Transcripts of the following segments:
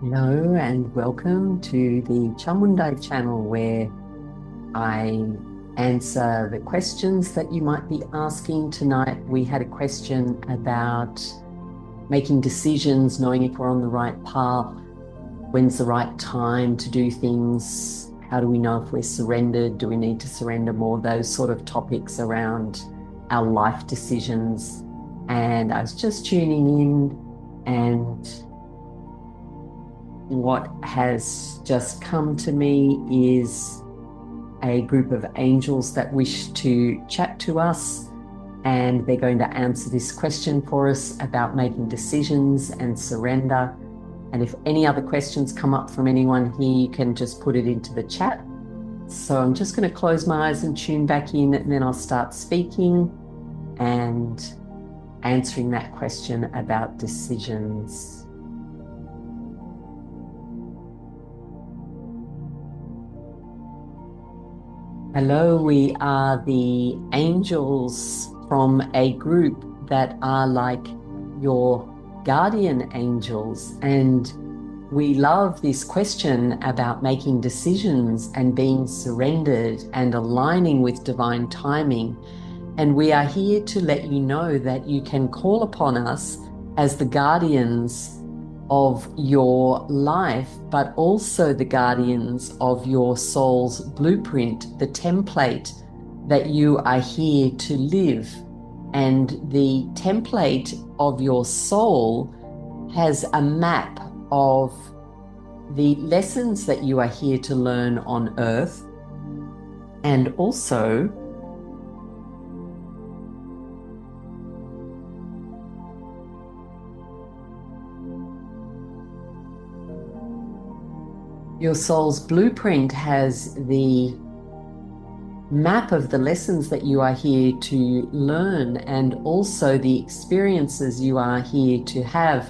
Hello and welcome to the Chamundai channel where I answer the questions that you might be asking. Tonight we had a question about making decisions, knowing if we're on the right path, when's the right time to do things, how do we know if we're surrendered, do we need to surrender more, those sort of topics around our life decisions. And I was just tuning in, and what has just come to me is a group of angels that wish to chat to us, and they're going to answer this question for us about making decisions and surrender. And if any other questions come up from anyone here, you can just put it into the chat. So I'm just going to close my eyes and tune back in, and then I'll start speaking and answering that question about decisions. Hello, we are the angels from a group that are like your guardian angels. And we love this question about making decisions and being surrendered and aligning with divine timing. And we are here to let you know that you can call upon us as the guardians of your life, but also the guardians of your soul's blueprint, the template that you are here to live. And the template of your soul has a map of the lessons that you are here to learn on earth, and also your soul's blueprint has the map of the lessons that you are here to learn, and also the experiences you are here to have,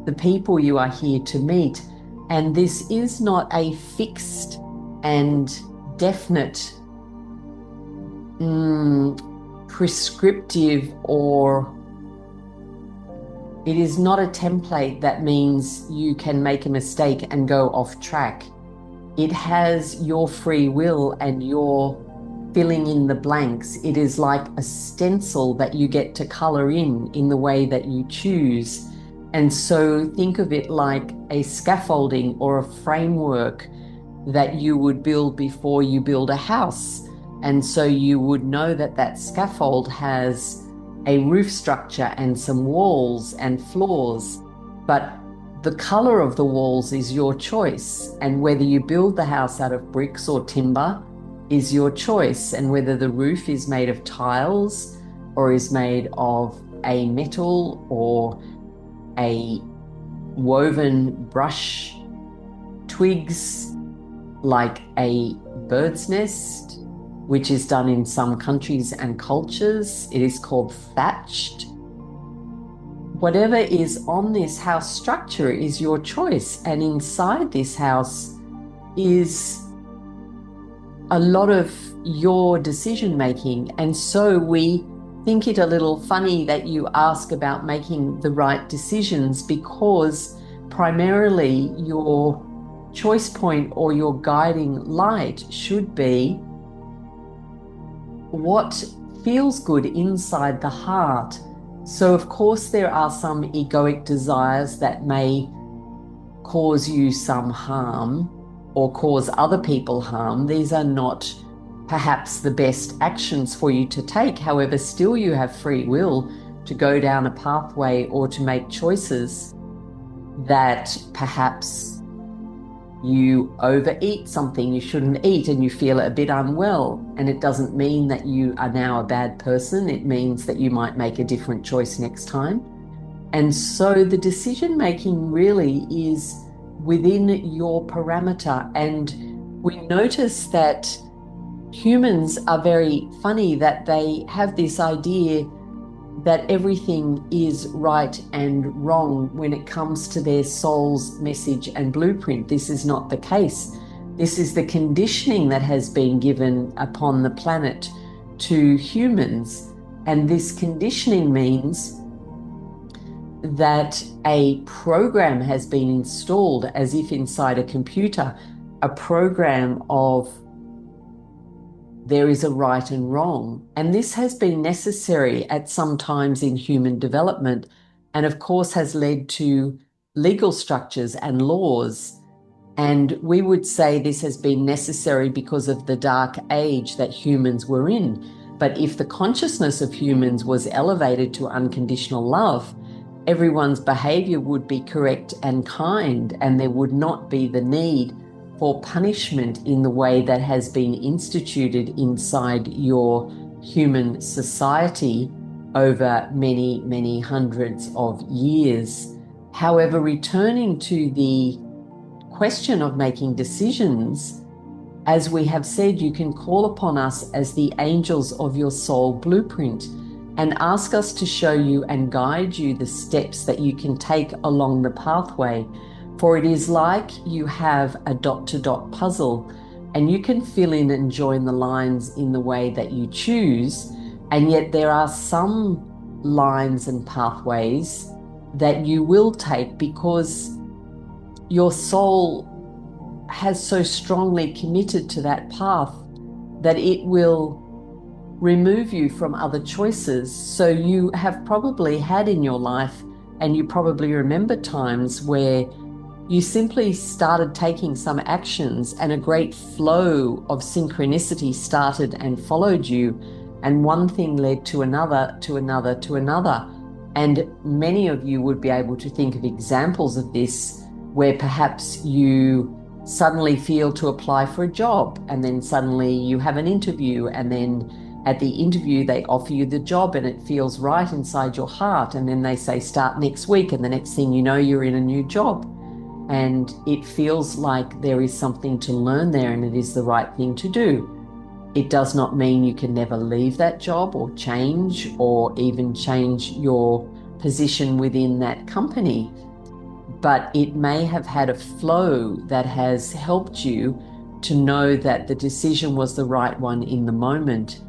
the people you are here to meet. And this is not a fixed and definite, prescriptive, or it is not a template that means you can make a mistake and go off track. It has your free will and your filling in the blanks. It is like a stencil that you get to color in the way that you choose. And so think of it like a scaffolding or a framework that you would build before you build a house. And so you would know that that scaffold has a roof structure and some walls and floors, but the color of the walls is your choice. And whether you build the house out of bricks or timber is your choice. And whether the roof is made of tiles or is made of a metal or a woven brush twigs like a bird's nest, which is done in some countries and cultures. It is called thatched. Whatever is on this house structure is your choice. And inside this house is a lot of your decision making. And so we think it a little funny that you ask about making the right decisions, because primarily your choice point or your guiding light should be what feels good inside the heart. So of course there are some egoic desires that may cause you some harm or cause other people harm. These are not perhaps the best actions for you to take. However, still you have free will to go down a pathway or to make choices that perhaps you overeat something you shouldn't eat and you feel a bit unwell. And it doesn't mean that you are now a bad person. It means that you might make a different choice next time. And so the decision making really is within your parameter. And we notice that humans are very funny, that they have this idea that everything is right and wrong when it comes to their soul's message and blueprint. This is not the case. This is the conditioning that has been given upon the planet to humans. And this conditioning means that a program has been installed, as if inside a computer, a program of there is a right and wrong. And this has been necessary at some times in human development, and of course has led to legal structures and laws. And we would say this has been necessary because of the dark age that humans were in. But if the consciousness of humans was elevated to unconditional love, everyone's behavior would be correct and kind, and there would not be the need for punishment in the way that has been instituted inside your human society over many, many hundreds of years. However, returning to the question of making decisions, as we have said, you can call upon us as the angels of your soul blueprint and ask us to show you and guide you the steps that you can take along the pathway. For it is like you have a dot-to-dot puzzle, and you can fill in and join the lines in the way that you choose, and yet there are some lines and pathways that you will take because your soul has so strongly committed to that path that it will remove you from other choices. So you have probably had in your life, and you probably remember times where you simply started taking some actions and a great flow of synchronicity started and followed you, and one thing led to another, to another, to another. And many of you would be able to think of examples of this, where perhaps you suddenly feel to apply for a job, and then suddenly you have an interview, and then at the interview they offer you the job and it feels right inside your heart, and then they say start next week, and the next thing you know you're in a new job, and it feels like there is something to learn there and it is the right thing to do. It does not mean you can never leave that job or change your position within that company, but it may have had a flow that has helped you to know that the decision was the right one in the moment.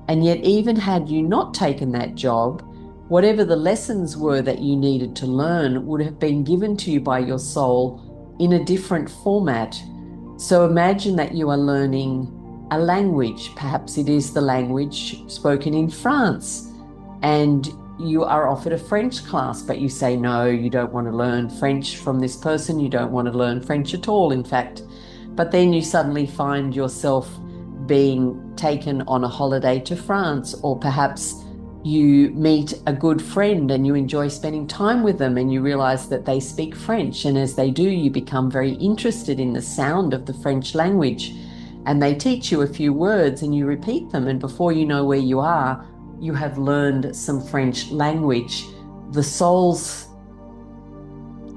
And yet, even had you not taken that job, whatever the lessons were that you needed to learn would have been given to you by your soul in a different format. So imagine that you are learning a language. Perhaps it is the language spoken in France, and you are offered a French class, but you say, no, you don't want to learn French from this person. You don't want to learn French at all, in fact. But then you suddenly find yourself being taken on a holiday to France, or perhaps you meet a good friend and you enjoy spending time with them, and you realize that they speak French, and as they do, you become very interested in the sound of the French language, and they teach you a few words and you repeat them, and before you know where you are, you have learned some French language. The soul's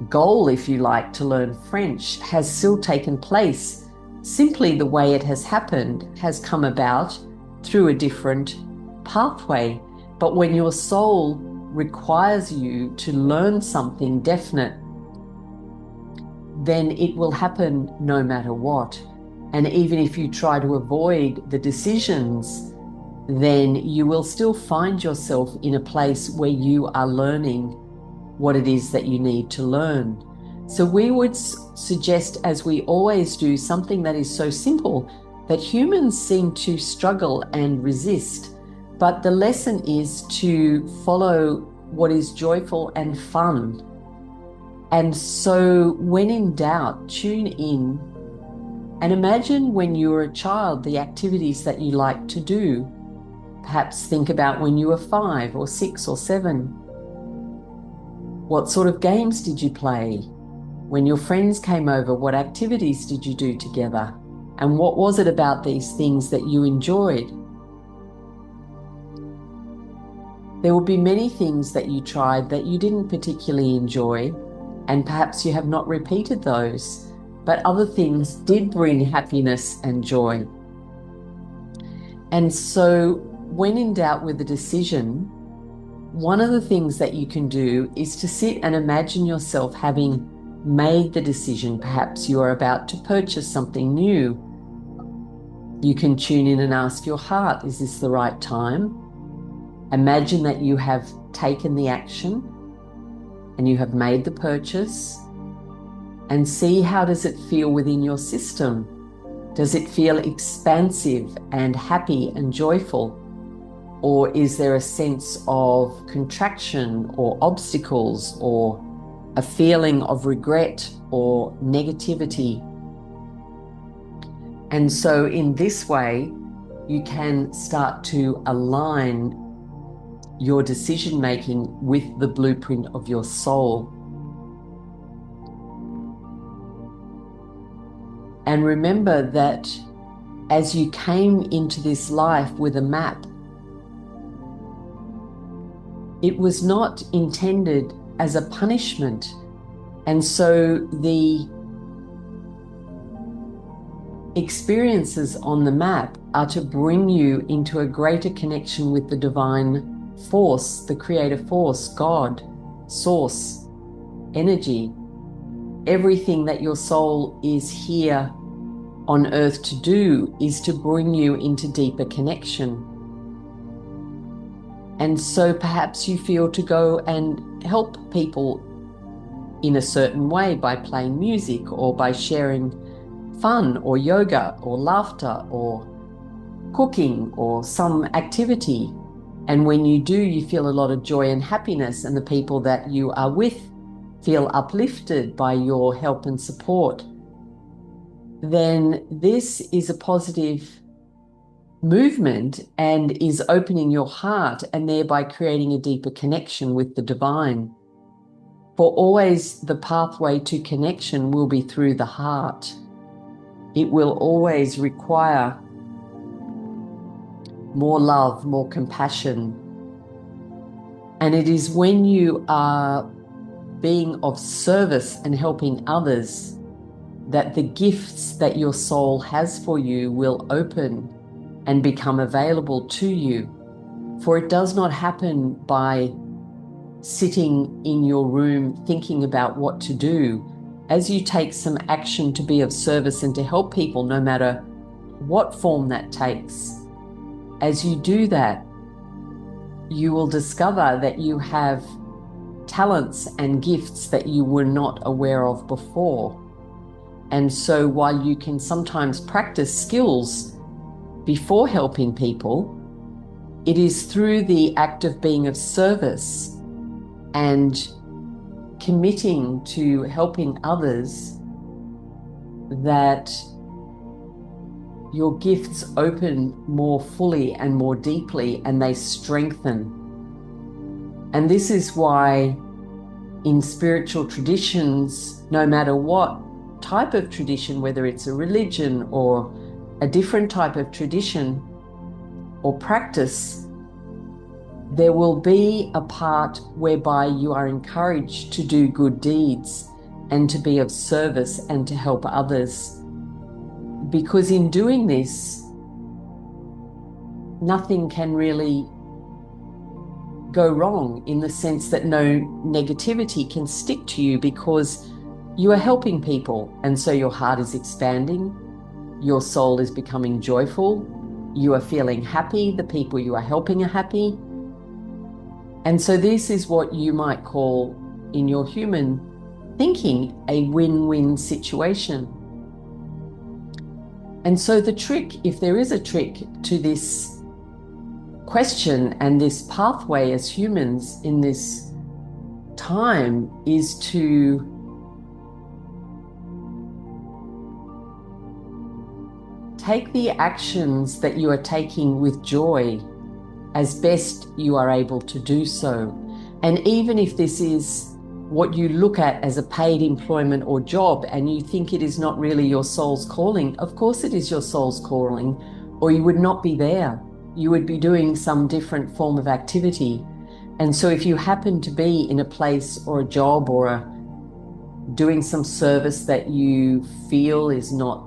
goal, if you like, to learn French has still taken place. Simply the way it has happened has come about through a different pathway. But when your soul requires you to learn something definite, then it will happen no matter what. And even if you try to avoid the decisions, then you will still find yourself in a place where you are learning what it is that you need to learn. So we would suggest, as we always do, something that is so simple that humans seem to struggle and resist. But the lesson is to follow what is joyful and fun. And so when in doubt, tune in and imagine when you were a child the activities that you like to do. Perhaps think about when you were 5 or 6 or 7. What sort of games did you play? When your friends came over, what activities did you do together? And what was it about these things that you enjoyed? There will be many things that you tried that you didn't particularly enjoy, and perhaps you have not repeated those, but other things did bring happiness and joy. And so when in doubt with a decision, one of the things that you can do is to sit and imagine yourself having made the decision. Perhaps you are about to purchase something new. You can tune in and ask your heart, is this the right time? Imagine that you have taken the action. and you have made the purchase, and see how does it feel within your system. Does it feel expansive and happy and joyful? Or is there a sense of contraction or obstacles or a feeling of regret or negativity? And so in this way, you can start to align your decision making with the blueprint of your soul. And remember that as you came into this life with a map, it was not intended as a punishment. And so the experiences on the map are to bring you into a greater connection with the divine force, the creative force, God, source, energy. Everything that your soul is here on earth to do is to bring you into deeper connection. And so perhaps you feel to go and help people in a certain way by playing music or by sharing fun or yoga or laughter or cooking or some activity. And when you do, you feel a lot of joy and happiness, and the people that you are with feel uplifted by your help and support. Then this is a positive movement and is opening your heart and thereby creating a deeper connection with the divine. For always the pathway to connection will be through the heart. It will always require more love, more compassion. And it is when you are being of service and helping others that the gifts that your soul has for you will open and become available to you. For it does not happen by sitting in your room thinking about what to do. As you take some action to be of service and to help people, no matter what form that takes, as you do that, you will discover that you have talents and gifts that you were not aware of before. And so while you can sometimes practice skills before helping people, it is through the act of being of service and committing to helping others that your gifts open more fully and more deeply, and they strengthen. And this is why in spiritual traditions, no matter what type of tradition, whether it's a religion or a different type of tradition or practice, there will be a part whereby you are encouraged to do good deeds and to be of service and to help others. Because in doing this, nothing can really go wrong, in the sense that no negativity can stick to you, because you are helping people. And so your heart is expanding, your soul is becoming joyful, you are feeling happy, the people you are helping are happy. And so this is what you might call, in your human thinking, a win-win situation. And so the trick, if there is a trick to this question and this pathway as humans in this time, is to take the actions that you are taking with joy as best you are able to do so. And even if this is what you look at as a paid employment or job and you think it is not really your soul's calling, of course it is your soul's calling, or you would not be there. You would be doing some different form of activity. And so if you happen to be in a place or a job or doing some service that you feel is not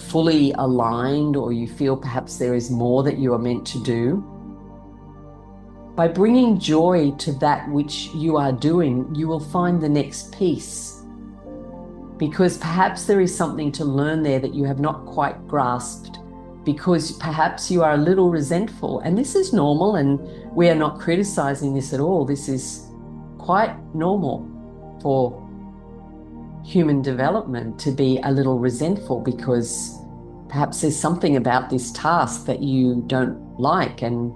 fully aligned, or you feel perhaps there is more that you are meant to do, by bringing joy to that which you are doing, you will find the next piece. Because perhaps there is something to learn there that you have not quite grasped, because perhaps you are a little resentful. And this is normal, and we are not criticizing this at all. This is quite normal for human development to be a little resentful because perhaps there's something about this task that you don't like, and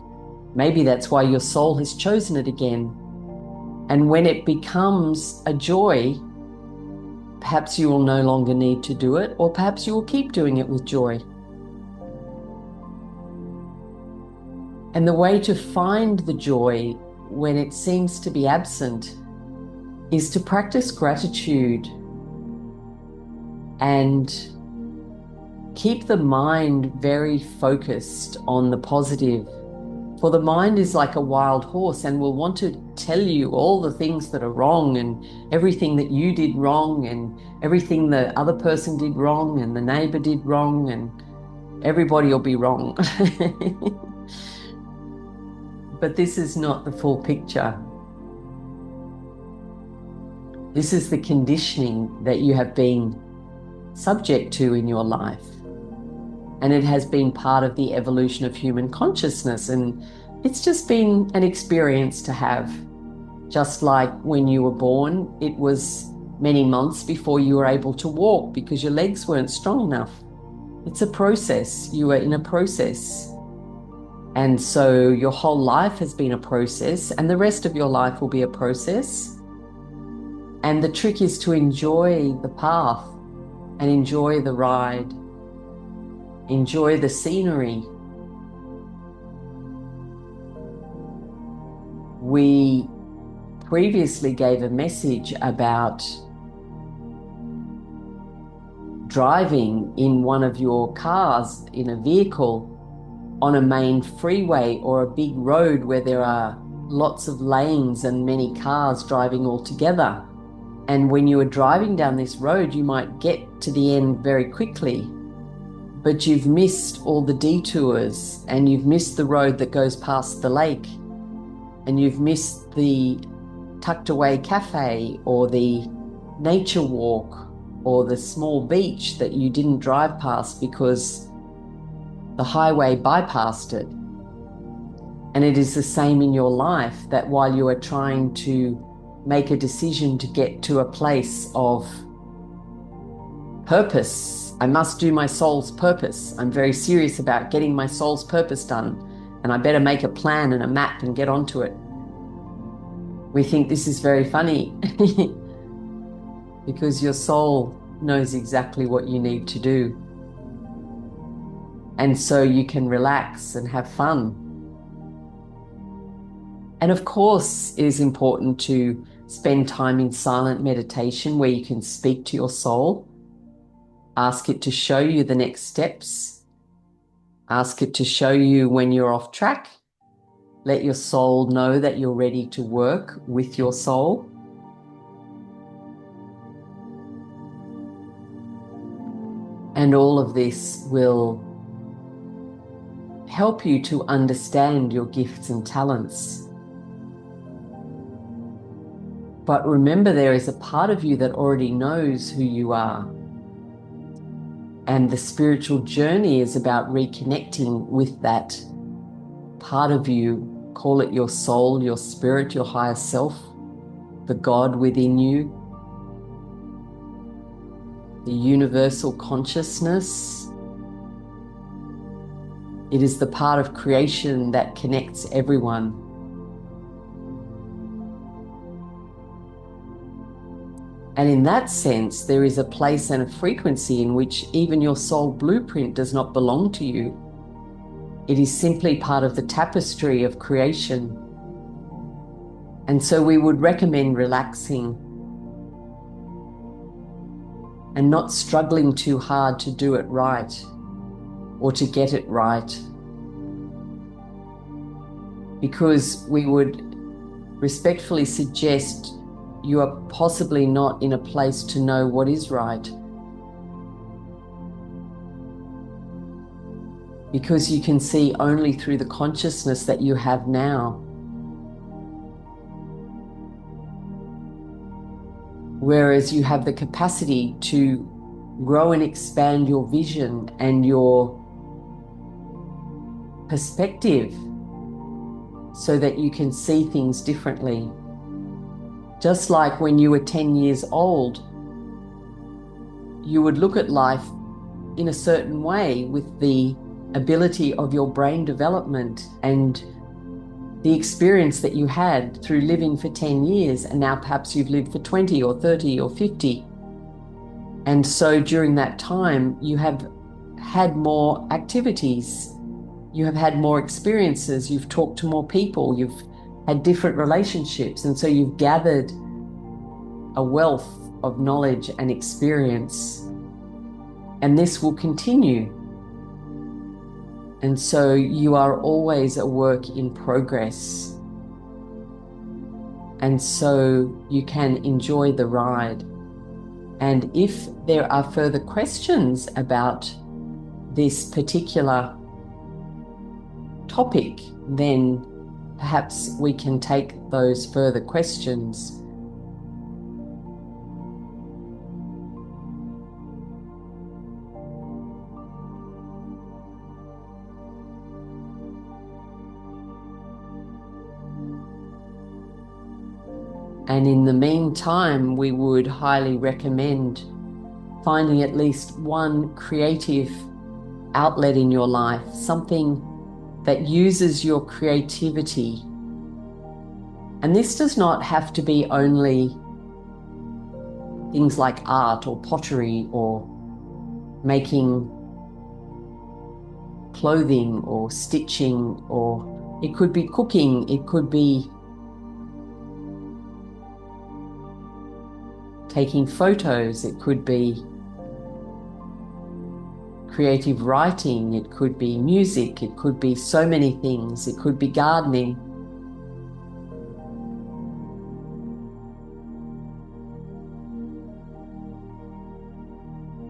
maybe that's why your soul has chosen it again. And when it becomes a joy, perhaps you will no longer need to do it, or perhaps you will keep doing it with joy. And the way to find the joy when it seems to be absent is to practice gratitude and keep the mind very focused on the positive. For the mind is like a wild horse and will want to tell you all the things that are wrong, and everything that you did wrong, and everything the other person did wrong, and the neighbor did wrong, and everybody will be wrong. But this is not the full picture. This is the conditioning that you have been subject to in your life. And it has been part of the evolution of human consciousness. And it's just been an experience to have. Just like when you were born, it was many months before you were able to walk because your legs weren't strong enough. It's a process. You are in a process. And so your whole life has been a process, and the rest of your life will be a process. And the trick is to enjoy the path and enjoy the ride. Enjoy the scenery. We previously gave a message about driving in one of your cars, in a vehicle, on a main freeway or a big road where there are lots of lanes and many cars driving all together. And when you are driving down this road, you might get to the end very quickly, but you've missed all the detours, and you've missed the road that goes past the lake, and you've missed the tucked away cafe or the nature walk or the small beach that you didn't drive past because the highway bypassed it. And it is the same in your life, that while you are trying to make a decision to get to a place of purpose, I must do my soul's purpose. I'm very serious about getting my soul's purpose done, and I better make a plan and a map and get onto it. We think this is very funny because your soul knows exactly what you need to do. And so you can relax and have fun. And of course, it is important to spend time in silent meditation where you can speak to your soul, ask it to show you the next steps, ask it to show you when you're off track. Let your soul know that you're ready to work with your soul. And all of this will help you to understand your gifts and talents. But remember, there is a part of you that already knows who you are. And the spiritual journey is about reconnecting with that part of you. Call it your soul, your spirit, your higher self, the God within you, the universal consciousness. It is the part of creation that connects everyone. And in that sense, there is a place and a frequency in which even your soul blueprint does not belong to you. It is simply part of the tapestry of creation. And so we would recommend relaxing and not struggling too hard to do it right or to get it right. Because we would respectfully suggest you are possibly not in a place to know what is right. Because you can see only through the consciousness that you have now. Whereas you have the capacity to grow and expand your vision and your perspective so that you can see things differently. Just like when you were 10 years old, you would look at life in a certain way with the ability of your brain development and the experience that you had through living for 10 years, and now perhaps you've lived for 20 or 30 or 50. And so during that time, you have had more activities, you have had more experiences, you've talked to more people, you've had different relationships, and so you've gathered a wealth of knowledge and experience. And this will continue. And so you are always a work in progress. And so you can enjoy the ride. And if there are further questions about this particular topic, then perhaps we can take those further questions. And in the meantime, we would highly recommend finding at least one creative outlet in your life, something that uses your creativity. And this does not have to be only things like art or pottery or making clothing or stitching, or it could be cooking, it could be taking photos, it could be creative writing, it could be music, it could be so many things, it could be gardening.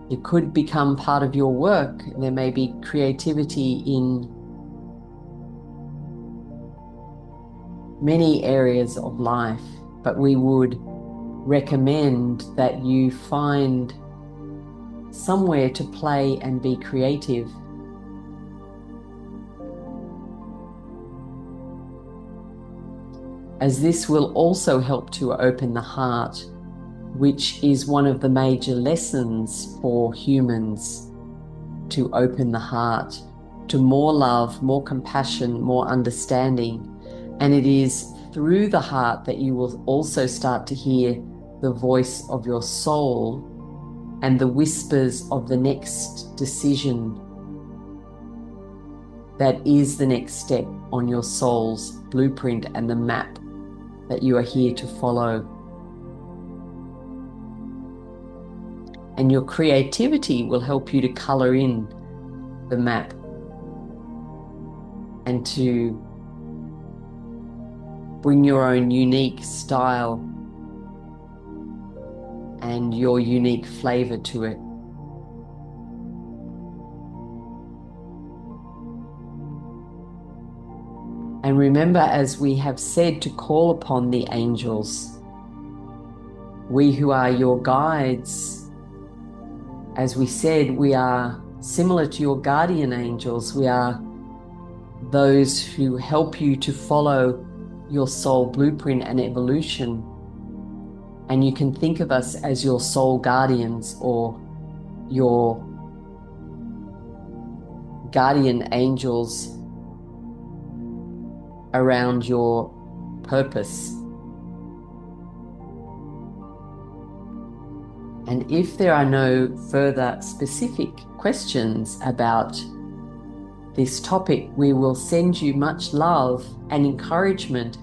It could become part of your work. There may be creativity in many areas of life, but we would recommend that you find somewhere to play and be creative. As this will also help to open the heart, which is one of the major lessons for humans, to open the heart to more love, more compassion, more understanding. And it is through the heart that you will also start to hear the voice of your soul and the whispers of the next decision that is the next step on your soul's blueprint and the map that you are here to follow. And your creativity will help you to color in the map and to bring your own unique style and your unique flavor to it. And remember, as we have said, to call upon the angels. We who are your guides, as we said, we are similar to your guardian angels. We are those who help you to follow your soul blueprint and evolution. And you can think of us as your soul guardians or your guardian angels around your purpose. And if there are no further specific questions about this topic, we will send you much love and encouragement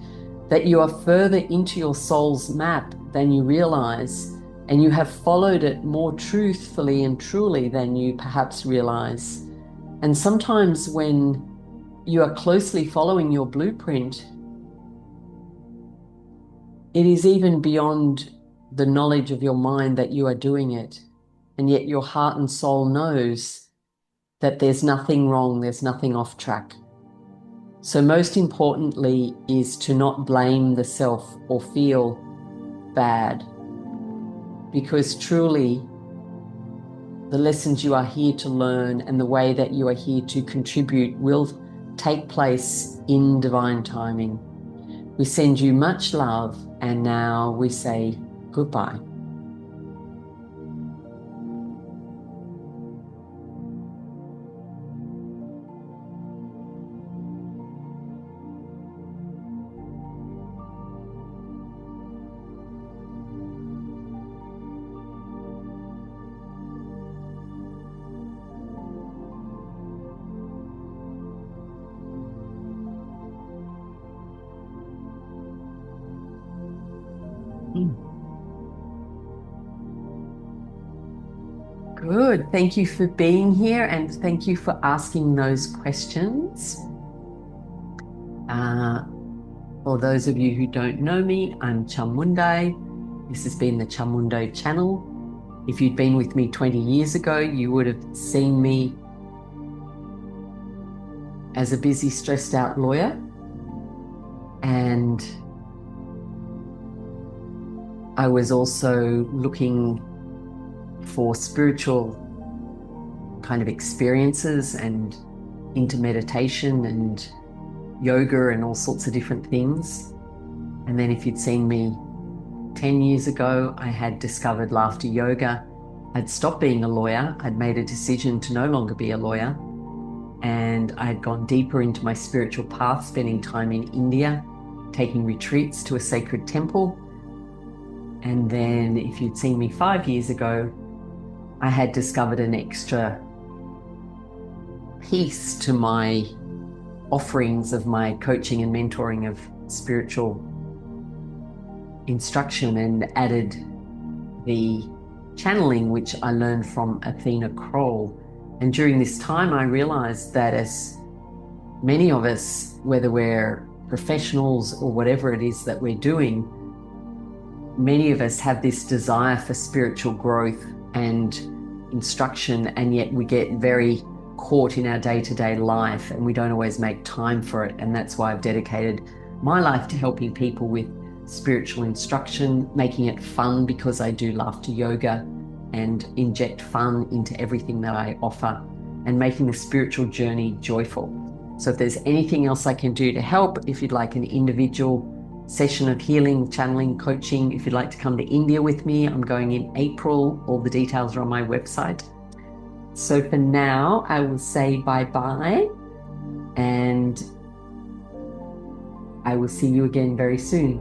that you are further into your soul's map than you realize, and you have followed it more truthfully and truly than you perhaps realize. And sometimes when you are closely following your blueprint, it is even beyond the knowledge of your mind that you are doing it. And yet your heart and soul knows that there's nothing wrong, there's nothing off track. So most importantly is to not blame the self or feel bad, because truly the lessons you are here to learn and the way that you are here to contribute will take place in divine timing. We send you much love And now we say goodbye. Good. Thank you for being here, and thank you for asking those questions. For those of you who don't know me, I'm Chamundai. This has been the Chamundo channel. If you'd been with me 20 years ago, you would have seen me as a busy, stressed out lawyer. And I was also looking for spiritual kind of experiences and into meditation and yoga and all sorts of different things. And then if you'd seen me 10 years ago, I had discovered laughter yoga. I'd stopped being a lawyer. I'd made a decision to no longer be a lawyer. And I had gone deeper into my spiritual path, spending time in India, taking retreats to a sacred temple. And then if you'd seen me 5 years ago, I had discovered an extra piece to my offerings of my coaching and mentoring of spiritual instruction, and added the channeling, which I learned from Athena Kroll. And during this time, I realized that as many of us, whether we're professionals or whatever it is that we're doing, many of us have this desire for spiritual growth and instruction, and yet we get very caught in our day-to-day life and we don't always make time for it. And that's why I've dedicated my life to helping people with spiritual instruction, making it fun, because I do laughter yoga and inject fun into everything that I offer, and making the spiritual journey joyful. So if there's anything else I can do to help, if you'd like an individual session of healing, channeling, coaching, if you'd like to come to India with me, I'm going in April. All the details are on my website. So for now, I will say bye-bye, and I will see you again very soon.